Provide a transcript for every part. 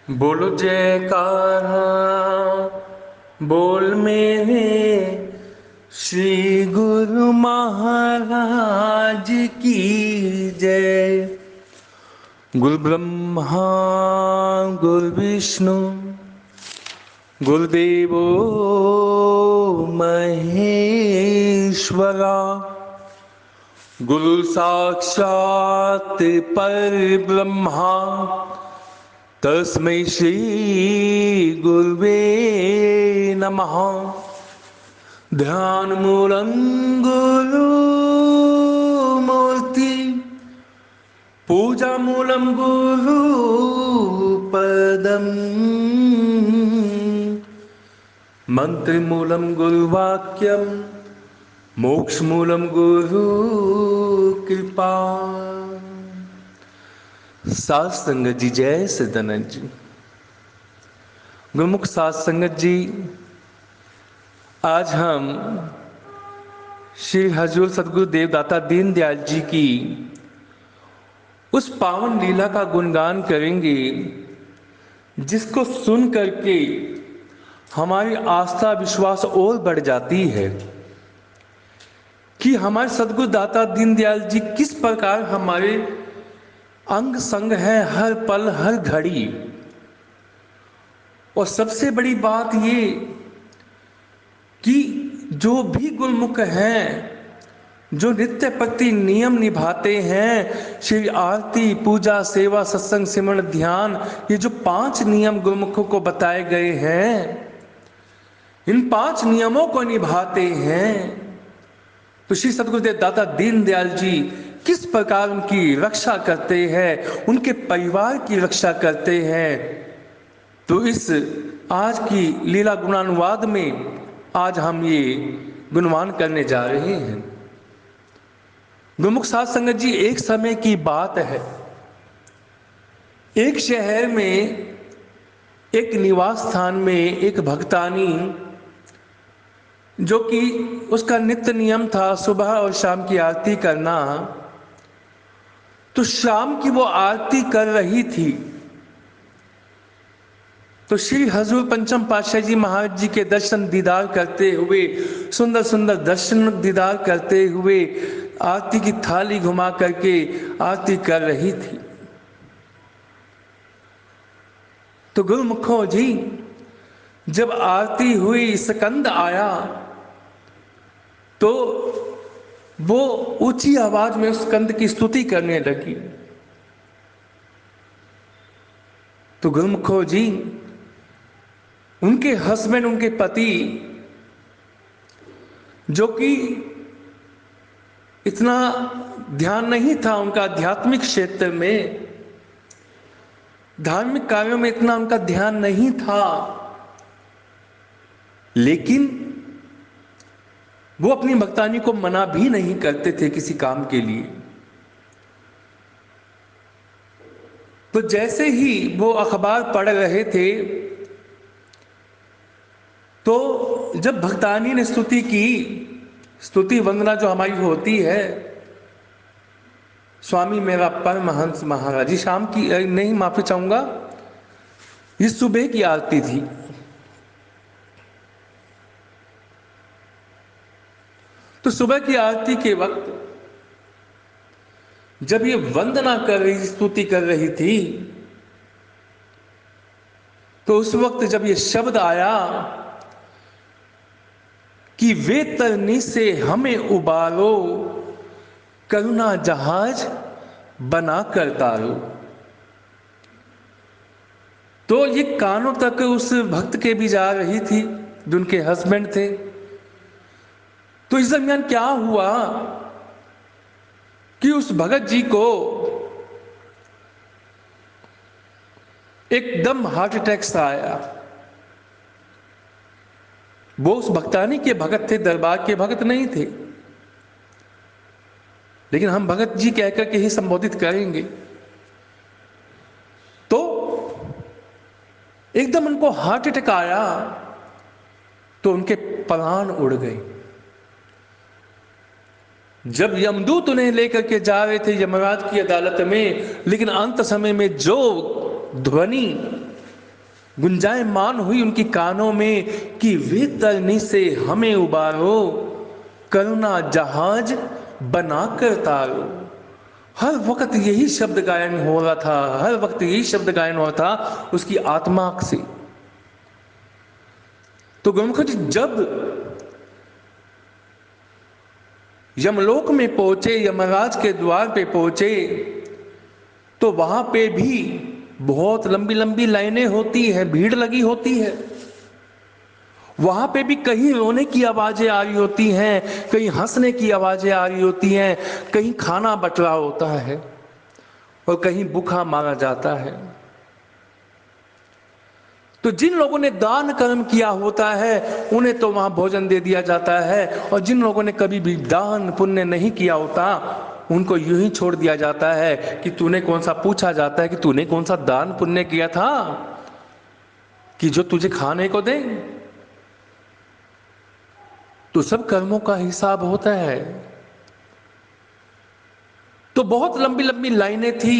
बोलो जयकारा बोल मेरे श्री गुरु महाराज की जय। गुरु ब्रह्मा गुरु विष्णु गुरुदेवो महेश्वरा, गुरु साक्षात् परब्रह्मा तस्मै श्री गुरुवे नमः। ध्यान मूलं गुरु मूर्ति, पूजा मूलं गुरु पदम, मंत्र मूलं गुरुवाक्यम, मोक्ष मूलं गुरु कृपा। साध संगत जी जय सदानंद जी। गुरुमुख साध संगत जी, आज हम श्री हजूर सतगुरु देवदाता दीनदयाल जी की उस पावन लीला का गुणगान करेंगे जिसको सुन करके हमारी आस्था विश्वास और बढ़ जाती है कि हमारे सतगुरु दाता दीनदयाल जी किस प्रकार हमारे अंग संग है हर पल हर घड़ी। और सबसे बड़ी बात ये कि जो भी गुरुमुख हैं, जो नित्य प्रति नियम निभाते हैं, श्री आरती पूजा सेवा सत्संग सिमरन ध्यान, ये जो 5 नियम गुरुमुखों को बताए गए हैं, इन 5 नियमों को निभाते हैं तो श्री सतगुरुदेव दाता दीनदयाल जी किस प्रकार उनकी रक्षा करते हैं, उनके परिवार की रक्षा करते हैं। तो इस आज की लीला गुणानुवाद में आज हम ये गुणगान करने जा रहे हैं। गुरुमुख साध संगत जी, एक समय की बात है, एक शहर में एक निवास स्थान में एक भक्तानी, जो कि उसका नित्य नियम था सुबह और शाम की आरती करना, तो शाम की वो आरती कर रही थी तो श्री हजूर पंचम पातशाही जी महाराज जी के दर्शन दीदार करते हुए, सुंदर सुंदर दर्शन दीदार करते हुए आरती की थाली घुमा करके आरती कर रही थी। तो गुरुमुखों जी, जब आरती हुई, स्कंद आया तो वो ऊंची आवाज में उस स्कंद की स्तुति करने लगी। तो गुरुमुखों जी, उनके हस्बैंड, उनके पति, जो कि इतना ध्यान नहीं था उनका आध्यात्मिक क्षेत्र में, धार्मिक कार्यों में इतना उनका ध्यान नहीं था, लेकिन वो अपनी भक्तानी को मना भी नहीं करते थे किसी काम के लिए। तो जैसे ही वो अखबार पढ़ रहे थे तो जब भक्तानी ने स्तुति की, स्तुति वंदना जो हमारी होती है, स्वामी मेरा परमहंस महाराज जी, शाम की नहीं, माफी चाहूंगा, ये सुबह की आरती थी। तो सुबह की आरती के वक्त जब ये वंदना कर रही, स्तुति कर रही थी, तो उस वक्त जब ये शब्द आया कि वे तरनी से हमें उबारो, करुणा जहाज बना कर तारो, तो ये कानों तक उस भक्त के भी जा रही थी जो उनके हस्बैंड थे। तो इस दरमियान क्या हुआ कि उस भगत जी को एकदम हार्ट अटैक सा आया। वो उस भक्तानी के भगत थे, दरबार के भगत नहीं थे, लेकिन हम भगत जी कहकर के ही संबोधित करेंगे। तो एकदम उनको हार्ट अटैक आया तो उनके प्राण उड़ गए। जब यमदूत उन्हें लेकर के जा रहे थे यमराज की अदालत में, लेकिन अंत समय में जो ध्वनि गुंजायमान हुई उनकी कानों में कि वे तरनी से हमें उबारो, करुणा जहाज बनाकर तारो। हर वक्त यही शब्द गायन हो रहा था, हर वक्त यही शब्द गायन हो रहा था उसकी आत्मा से। तो गुरुमुख जी जब यमलोक में पहुंचे, यमराज के द्वार पे पहुंचे, तो वहां पे भी बहुत लंबी लंबी लाइनें होती हैं, भीड़ लगी होती है। वहां पे भी कहीं रोने की आवाजें आ रही होती हैं, कहीं हंसने की आवाजें आ रही होती हैं, कहीं खाना बट रहा होता है और कहीं भूखा मारा जाता है। तो जिन लोगों ने दान कर्म किया होता है उन्हें तो वहां भोजन दे दिया जाता है, और जिन लोगों ने कभी भी दान पुण्य नहीं किया होता उनको यूं ही छोड़ दिया जाता है कि तूने कौन सा, पूछा जाता है कि तूने कौन सा दान पुण्य किया था कि जो तुझे खाने को दे। तो सब कर्मों का हिसाब होता है। तो बहुत लंबी लंबी लाइनें थी,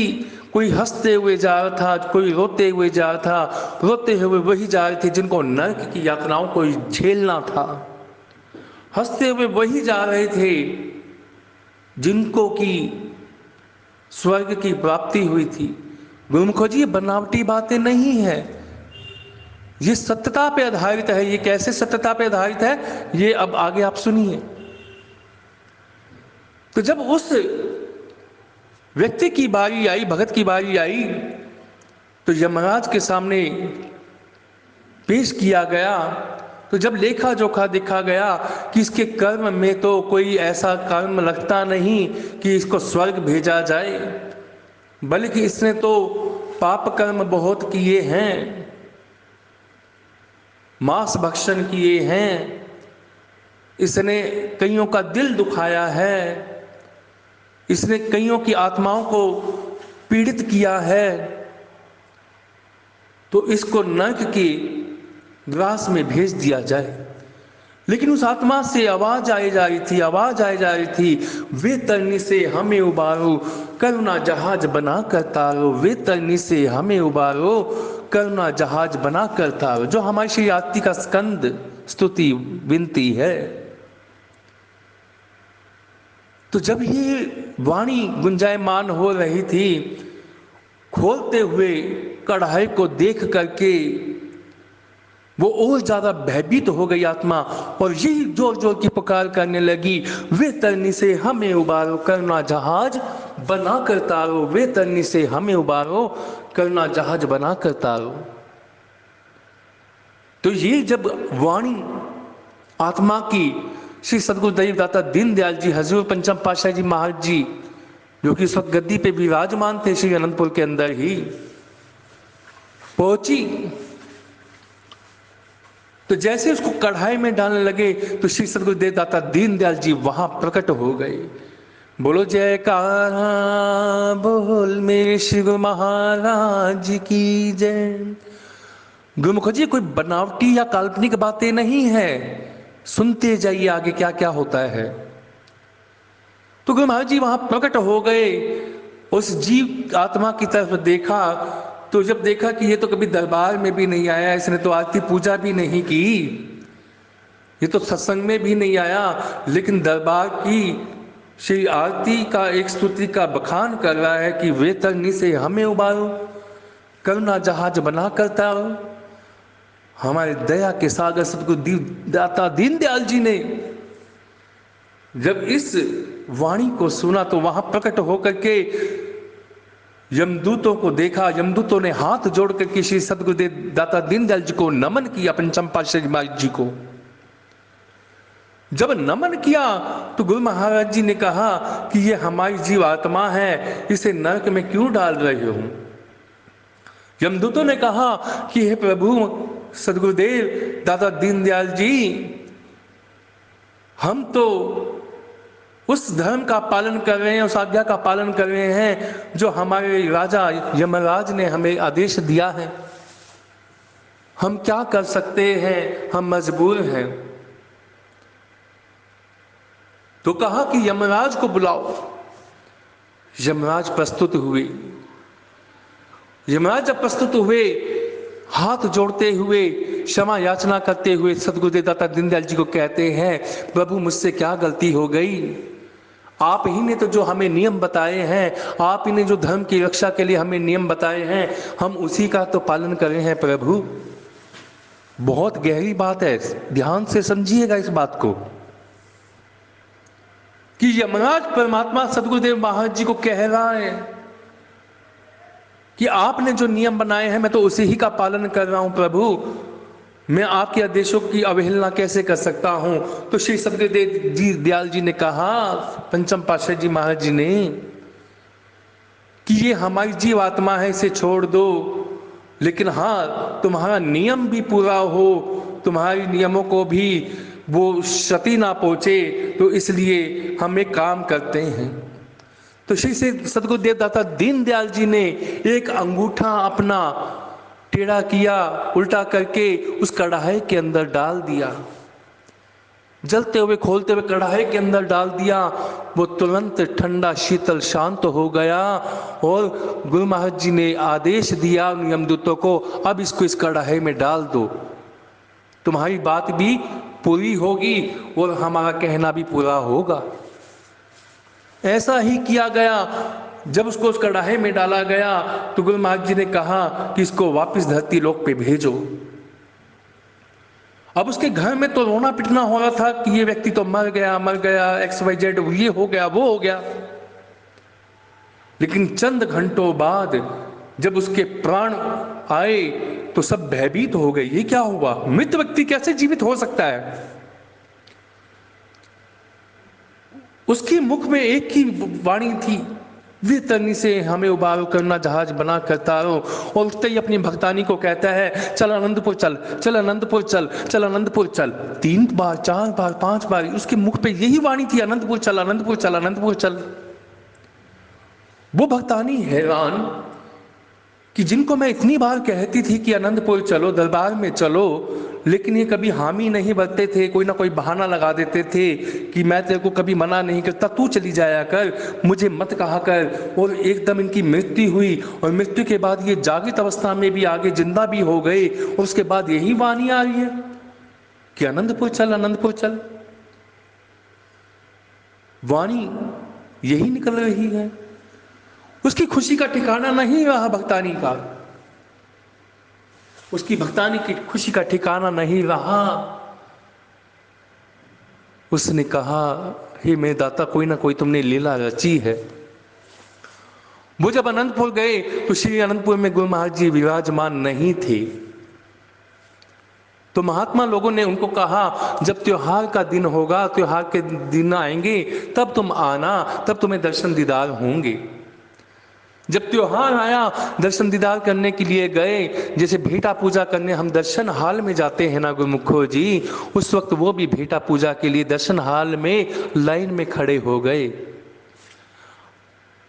कोई हंसते हुए जा रहा था, कोई रोते हुए जा रहा था। रोते हुए वही जा रहे थे जिनको नरक की यातनाओं को झेलना था, हंसते हुए वही जा रहे थे जिनको की स्वर्ग की प्राप्ति हुई थी। गुरुमुखो जी, ये बनावटी बातें नहीं है, ये सत्यता पे आधारित है। ये कैसे सत्यता पे आधारित है, ये अब आगे आप सुनिए। तो जब उस व्यक्ति की बारी आई, भगत की बारी आई, तो यमराज के सामने पेश किया गया। तो जब लेखा जोखा देखा गया कि इसके कर्म में तो कोई ऐसा कर्म लगता नहीं कि इसको स्वर्ग भेजा जाए, बल्कि इसने तो पाप कर्म बहुत किए हैं, मांस भक्षण किए हैं, इसने कईयों का दिल दुखाया है, इसने कईयों की आत्माओं को पीड़ित किया है, तो इसको नरक की ग्रास में भेज दिया जाए। लेकिन उस आत्मा से आवाज आई जा रही थी, आवाज आई जा रही थी, वे तरनी से हमें उबारो, करुणा जहाज बना कर तारो। वे तरनी से हमें उबारो, करुणा जहाज बना कर तारो। जो हमारी श्री आरती का स्कंद स्तुति विनती है। तो जब ये वाणी गुंजायमान हो रही थी, खोलते हुए कढ़ाई को देख करके वो और ज्यादा भयभीत हो गई आत्मा, और यही जोर जोर की पुकार करने लगी, वे तरनी से हमें उबारो, करुणा जहाज बना कर तारो। वे तरनी से हमें उबारो, करुणा जहाज बना कर तारो। तो ये जब वाणी आत्मा की श्री सदगुरुदेव दाता दीनदयाल जी, हजूर पंचम पातशाही जी महाराज जी, जो कि इस वक्त गद्दी पे विराजमान थे श्री अनंतपुर के अंदर ही, पहुंची, तो जैसे उसको कढ़ाई में डालने लगे तो श्री सदगुरुदेव दाता दीनदयाल जी वहां प्रकट हो गए। बोलो जयकारा बोल मेरे श्री गुरु महाराज की जय। गुरुमुख जी, कोई बनावटी या काल्पनिक बातें नहीं है, सुनते जाइए आगे क्या क्या होता है। तो गुरु महाराज जी वहां प्रकट हो गए, उस जीव आत्मा की तरफ देखा, तो जब देखा कि ये तो कभी दरबार में भी नहीं आया, इसने तो आरती पूजा भी नहीं की, ये तो सत्संग में भी नहीं आया, लेकिन दरबार की श्री आरती का एक स्तुति का बखान कर रहा है कि वे तरनी से हमें उबारो, करुणा जहाज बना करता हो। हमारे दया के सागर सतगुरु दाता दीनदयाल जी ने जब इस वाणी को सुना तो वहां प्रकट होकर के यमदूतों को देखा। यमदूतों ने हाथ जोड़ करके श्री सतगुरुदेव दाता दीनदयाल जी को नमन किया, पंचम पातशाही महाराज जी को। जब नमन किया तो गुरु महाराज जी ने कहा कि ये हमारी जीव आत्मा है, इसे नरक में क्यों डाल रहे हो। यमदूतों ने कहा कि हे प्रभु सतगुरुदेव दाता दीनदयाल जी, हम तो उस धर्म का पालन कर रहे हैं, उस आज्ञा का पालन कर रहे हैं जो हमारे राजा यमराज ने हमें आदेश दिया है। हम क्या कर सकते हैं, हम मजबूर हैं। तो कहा कि यमराज को बुलाओ। यमराज प्रस्तुत हुए। यमराज जब प्रस्तुत हुए, हाथ जोड़ते हुए क्षमा याचना करते हुए सद्गुरुदेव दाता दीनदयाल जी को कहते हैं, प्रभु मुझसे क्या गलती हो गई, आप ही ने तो जो हमें नियम बताए हैं, आप ही ने जो धर्म की रक्षा के लिए हमें नियम बताए हैं, हम उसी का तो पालन कर रहे हैं प्रभु। बहुत गहरी बात है, ध्यान से समझिएगा इस बात को कि यमराज परमात्मा सद्गुरुदेव महाराज जी को कह रहा है कि आपने जो नियम बनाए हैं मैं तो उसी ही का पालन कर रहा हूं प्रभु, मैं आपके आदेशों की अवहेलना कैसे कर सकता हूं। तो श्री सद्गुरुदेव जी दयाल जी ने कहा, पंचम पातशाह जी महाराज जी ने, कि ये हमारी जीव आत्मा है, इसे छोड़ दो, लेकिन हाँ तुम्हारा नियम भी पूरा हो, तुम्हारे नियमों को भी वो क्षति ना पहुंचे, तो इसलिए हम एक काम करते हैं। तो श्री से सद्गुरुदेव दाता दीनदयाल जी ने एक अंगूठा अपना टेढ़ा किया, उल्टा करके उस कढ़ाई के अंदर डाल दिया, जलते हुए खोलते हुए कढ़ाई के अंदर डाल दिया। वो तुरंत ठंडा शीतल शांत हो गया और गुरु महाराज जी ने आदेश दिया यमदूतों को, अब इसको इस कढ़ाई में डाल दो, तुम्हारी बात भी पूरी होगी और हमारा कहना भी पूरा होगा। ऐसा ही किया गया। जब उसको उस कढ़ाई में डाला गया तो गुरु महाराज जी ने कहा कि इसको वापस धरती लोक पे भेजो। अब उसके घर में तो रोना पिटना हो रहा था कि ये व्यक्ति तो मर गया XYZ, ये हो गया वो हो गया। लेकिन चंद घंटों बाद जब उसके प्राण आए तो सब भयभीत हो गए, ये क्या हुआ, मृत व्यक्ति कैसे जीवित हो सकता है। उसके मुख में एक ही वाणी थी, वीर तरनी से हमें उबारो करना जहाज बना करता रहो। और उठते ही अपनी भक्तानी को कहता है, चल आनंदपुर चल, चल आनंदपुर चल, चल आनंदपुर चल। 3 बार 4 बार 5 बार उसके मुख पे यही वाणी थी, आनंदपुर चल, आनंदपुर चल, आनंदपुर चल। वो भक्तानी हैरान कि जिनको मैं इतनी बार कहती थी कि आनंदपुर चलो, दरबार में चलो, लेकिन ये कभी हामी नहीं भरते थे, कोई ना कोई बहाना लगा देते थे कि मैं तेरे को कभी मना नहीं करता, तू चली जाया कर, मुझे मत कहा कर। और एकदम इनकी मृत्यु हुई और मृत्यु के बाद ये जागृत अवस्था में भी आगे जिंदा भी हो गए और उसके बाद यही वाणी आ रही है कि आनंदपुर चल, आनंदपुर चल। वाणी यही निकल रही है। उसकी खुशी का ठिकाना नहीं रहा भक्तानी का, उसकी भक्तानी की खुशी का ठिकाना नहीं रहा। उसने कहा, हे मेरे दाता, कोई ना कोई तुमने लीला रची है। वो जब अनंतपुर गए तो श्री अनंतपुर में गुरु महाराज जी विराजमान नहीं थे। तो महात्मा लोगों ने उनको कहा, जब त्योहार का दिन होगा, त्योहार के दिन आएंगे, तब तुम आना, तब तुम्हें दर्शन दीदार होंगे। जब त्योहार आया, दर्शन दीदार करने के लिए गए, जैसे भेंटा पूजा करने हम दर्शन हाल में जाते हैं ना गुरुमुखो जी, उस वक्त वो भी भेंटा पूजा के लिए दर्शन हाल में लाइन में खड़े हो गए।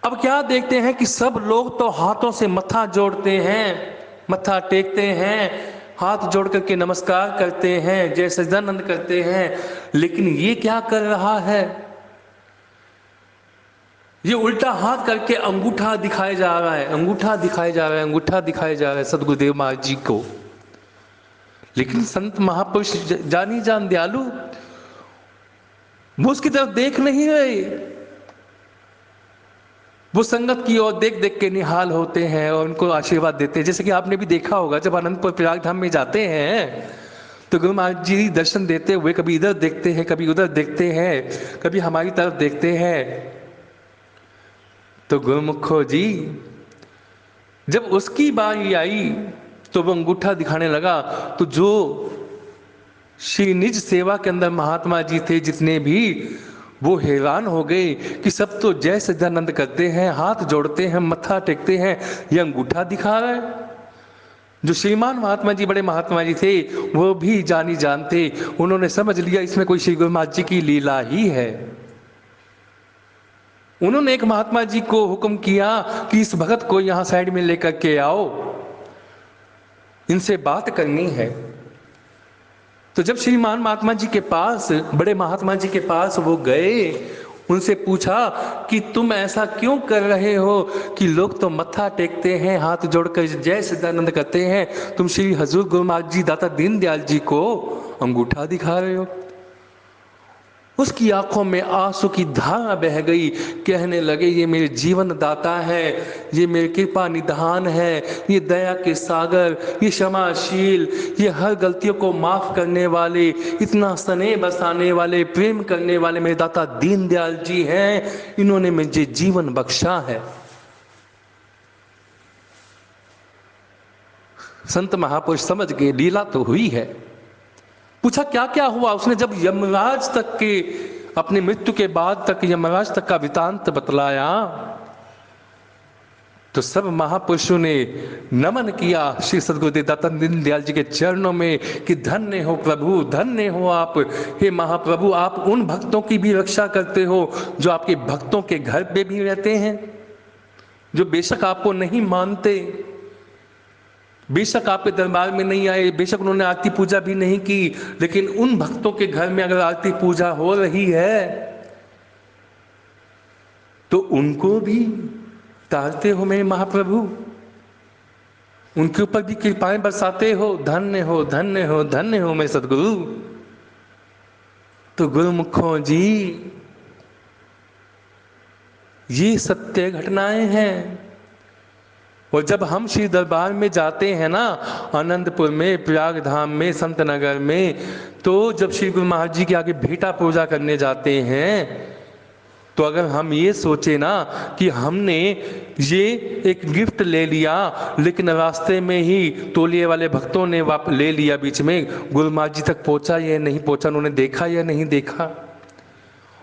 अब क्या देखते हैं कि सब लोग तो हाथों से मत्था जोड़ते हैं, मत्था टेकते हैं, हाथ जोड़ करके नमस्कार करते हैं, जय सच्चिदानंद करते हैं। लेकिन ये क्या कर रहा है, ये उल्टा हाथ करके अंगूठा दिखाया जा रहा है, अंगूठा दिखाया जा रहा है, अंगूठा दिखाया जा रहा है सद्गुरुदेव महाराज जी को। लेकिन संत महापुरुष जानी जान दयालु, वो उसकी तरफ देख नहीं रहे, वो संगत की ओर देख देख के निहाल होते हैं और उनको आशीर्वाद देते हैं। जैसे कि आपने भी देखा होगा, जब अनंतपुर प्रयाग धाम में जाते हैं तो गुरु महाराज जी दर्शन देते हुए कभी इधर देखते हैं, कभी उधर देखते हैं, कभी हमारी तरफ देखते हैं। तो गुरुमुखो जी जब उसकी बारी आई तो वो अंगूठा दिखाने लगा, तो जो श्री निज सेवा के अंदर महात्मा जी थे जितने भी, वो हैरान हो गए कि सब तो जय सच्चिदानंद करते हैं, हाथ जोड़ते हैं, मत्था टेकते हैं, ये अंगूठा दिखा रहा है। जो श्रीमान महात्मा जी, बड़े महात्मा जी थे, वो भी जानी जानते, उन्होंने समझ लिया इसमें कोई श्री गुरु महाराज जी की लीला ही है। उन्होंने एक महात्मा जी को हुक्म किया कि इस भगत को यहां साइड में लेकर के आओ, इनसे बात करनी है। तो जब श्रीमान महात्मा जी के पास, बड़े महात्मा जी के पास वो गए, उनसे पूछा कि तुम ऐसा क्यों कर रहे हो कि लोग तो मत्था टेकते हैं, हाथ जोड़कर जय सच्चिदानंद करते हैं, तुम श्री हजूर गुरु महाराज जी दाता दीनदयाल जी को अंगूठा दिखा रहे हो। उसकी आंखों में आंसू की धारा बह गई। कहने लगे ये मेरे जीवन दाता है, ये मेरे कृपा निधान है, ये दया के सागर, ये क्षमाशील, ये हर गलतियों को माफ करने वाले, इतना स्नेह बरसाने वाले, प्रेम करने वाले मेरे दाता दीनदयाल जी हैं। इन्होंने मुझे जीवन बख्शा है। संत महापुरुष समझ गए लीला तो हुई है। पूछा क्या क्या हुआ। उसने जब यमराज तक के, अपने मृत्यु के बाद तक यमराज तक का वृतांत बतलाया तो सब महापुरुषों ने नमन किया श्री सद्गुरुदेव दाता दीनदयाल जी के चरणों में कि धन्य हो प्रभु, धन्य हो आप। हे महाप्रभु, आप उन भक्तों की भी रक्षा करते हो जो आपके भक्तों के घर पे भी रहते हैं, जो बेशक आपको नहीं मानते, बेशक आपके दरबार में नहीं आए, बेशक उन्होंने आरती पूजा भी नहीं की, लेकिन उन भक्तों के घर में अगर आरती पूजा हो रही है तो उनको भी तारते हो मेरे महाप्रभु, उनके ऊपर भी कृपाएं बरसाते हो। धन्य हो, धन्य हो, धन्य हो मेरे सदगुरु। तो गुरुमुखों जी, ये सत्य घटनाएं हैं। और जब हम श्री दरबार में जाते हैं ना, आनंदपुर में, प्रयाग धाम में, संत नगर में, तो जब श्री गुरु महाराज जी के आगे भेंटा पूजा करने जाते हैं तो अगर हम ये सोचे ना कि हमने ये एक गिफ्ट ले लिया लेकिन रास्ते में ही तौलिए वाले भक्तों ने ले लिया, बीच में गुरु महाराज जी तक पहुंचा या नहीं पहुंचा, उन्होंने देखा या नहीं देखा।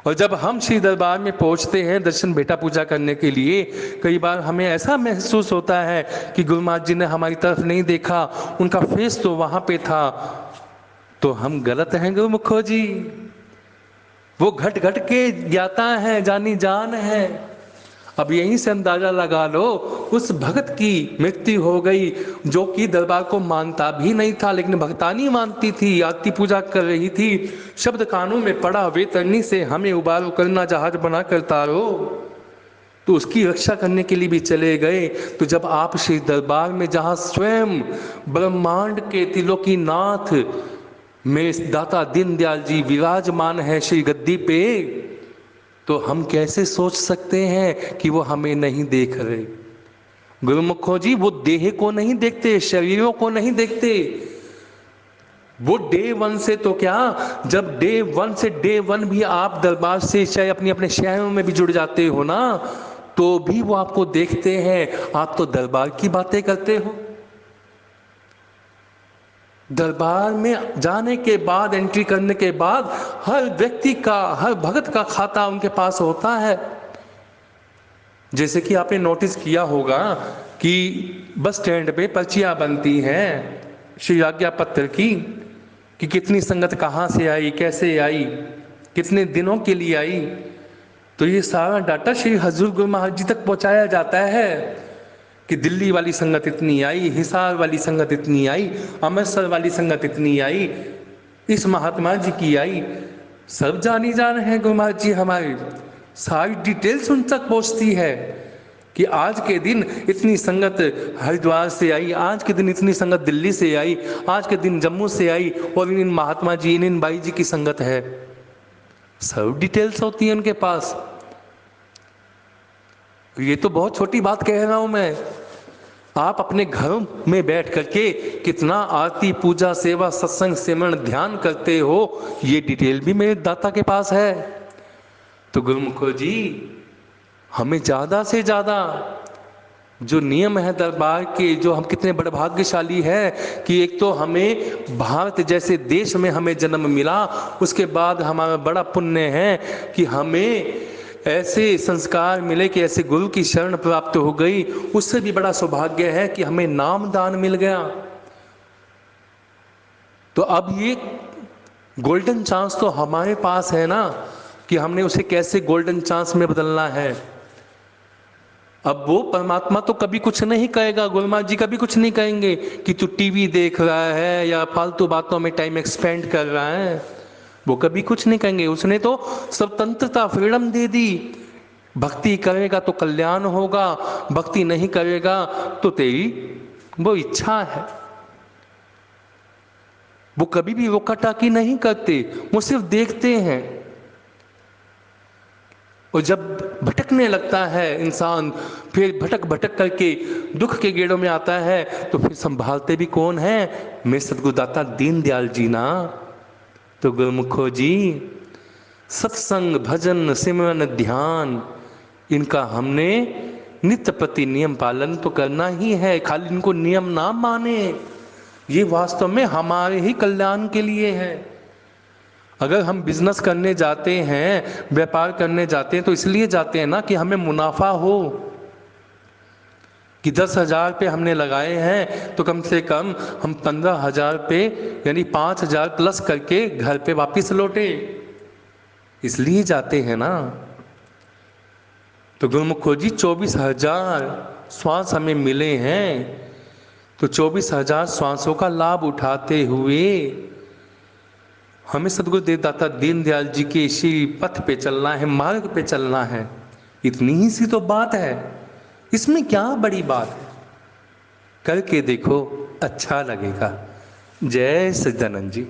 और जब हम श्री दरबार में पहुंचते हैं दर्शन भेंटा पूजा करने के लिए, कई बार हमें ऐसा महसूस होता है कि गुरु महाराज जी ने हमारी तरफ नहीं देखा, उनका फेस तो वहां पे था। तो हम गलत हैं गुरुमुखो जी। वो घट घट के ज्ञाता है, जानी जान है। अब यहीं से अंदाजा लगा लो, उस भक्त की मृत्यु हो गई जो कि दरबार को मानता भी नहीं था, लेकिन भक्तानी मानती थी, आरती पूजा कर रही थी। शब्द कानों में पड़ा, वे तरनी से हमें उबारो, करना जहाज बना कर तारो। तो उसकी रक्षा करने के लिए भी चले गए। तो जब आप श्री दरबार में, जहां स्वयं ब्रह्मांड के त्रिलोकीनाथ मेरे दाता दीनदयाल जी विराजमान है श्री गद्दी पे, तो हम कैसे सोच सकते हैं कि वो हमें नहीं देख रहे। गुरुमुखो जी, वो देह को नहीं देखते, शरीरों को नहीं देखते। वो डे वन से तो क्या, जब डे वन से डे वन भी आप दरबार से चाहे अपने अपने शहरों में भी जुड़ जाते हो ना, तो भी वो आपको देखते हैं। आप तो दरबार की बातें करते हो। दरबार में जाने के बाद, एंट्री करने के बाद हर व्यक्ति का, हर भक्त का खाता उनके पास होता है। जैसे कि आपने नोटिस किया होगा कि बस स्टैंड पे पर्चियां बनती हैं श्री आज्ञा पत्र की, कि कितनी संगत कहाँ से आई, कैसे आई, कितने दिनों के लिए आई। तो ये सारा डाटा श्री हजूर गुरु महाराज जी तक पहुंचाया जाता है कि दिल्ली वाली संगत इतनी आई, हिसार वाली संगत इतनी आई, अमृतसर वाली संगत इतनी आई, इस महात्मा जी की आई। सब जानी जान है गुरु महाराज जी हमारे, सारी डिटेल्स उन तक पहुंचती है कि आज के दिन इतनी संगत हरिद्वार से आई, आज के दिन इतनी संगत दिल्ली से आई, आज के दिन जम्मू से आई, और इन महात्मा जी, इन बाई जी की संगत है। सब डिटेल्स होती है उनके पास। ये तो बहुत छोटी बात कह रहा हूं मैं। आप अपने घरों में बैठ करके कितना आरती पूजा सेवा सत्संग सिमरन ध्यान करते हो, ये डिटेल भी मेरे दाता के पास है। तो गुरुमुखो जी, हमें ज्यादा से ज्यादा जो नियम है दरबार के, जो हम कितने बड़े भाग्यशाली है कि एक तो हमें भारत जैसे देश में हमें जन्म मिला, उसके बाद हमारा बड़ा पुण्य है कि हमें ऐसे संस्कार मिले, कि ऐसे गुरु की शरण प्राप्त हो गई। उससे भी बड़ा सौभाग्य है कि हमें नाम दान मिल गया। तो अब ये गोल्डन चांस तो हमारे पास है ना, कि हमने उसे कैसे गोल्डन चांस में बदलना है। अब वो परमात्मा तो कभी कुछ नहीं कहेगा, गुरु महाराज जी कभी कुछ नहीं कहेंगे कि तू टीवी देख रहा है या फालतू बातों में टाइम एक्सपेंड कर रहा है। वो कभी कुछ नहीं कहेंगे। उसने तो स्वतंत्रता, फ्रीडम दे दी। भक्ति करेगा तो कल्याण होगा, भक्ति नहीं करेगा तो तेरी वो इच्छा है। वो कभी भी रोका टाकी नहीं करते, वो सिर्फ देखते हैं। और जब भटकने लगता है इंसान, फिर भटक भटक करके दुख के गेड़ों में आता है, तो फिर संभालते भी कौन है? मेरे सद्गुरुदाता दीनदयाल जी ना। तो गुरुमुखो जी, सत्संग, भजन, सिमरन, ध्यान, इनका हमने नित्य प्रति नियम पालन तो करना ही है। खाली इनको नियम ना माने, ये वास्तव में हमारे ही कल्याण के लिए है। अगर हम बिजनेस करने जाते हैं, व्यापार करने जाते हैं, तो इसलिए जाते हैं ना कि हमें मुनाफा हो, कि 10,000 पे हमने लगाए हैं तो कम से कम हम 15,000 पे यानी 5,000 प्लस करके घर पे वापिस लौटे, इसलिए जाते हैं ना। तो गुरुमुखो जी 24,000 श्वास हमें मिले हैं, तो 24,000 श्वासों का लाभ उठाते हुए हमें सद्गुरुदेव दाता दीनदयाल जी के इसी पथ पे चलना है, मार्ग पे चलना है। इतनी ही सी तो बात है, इसमें क्या बड़ी बात है? करके देखो, अच्छा लगेगा। जय सच्चिदानंद जी।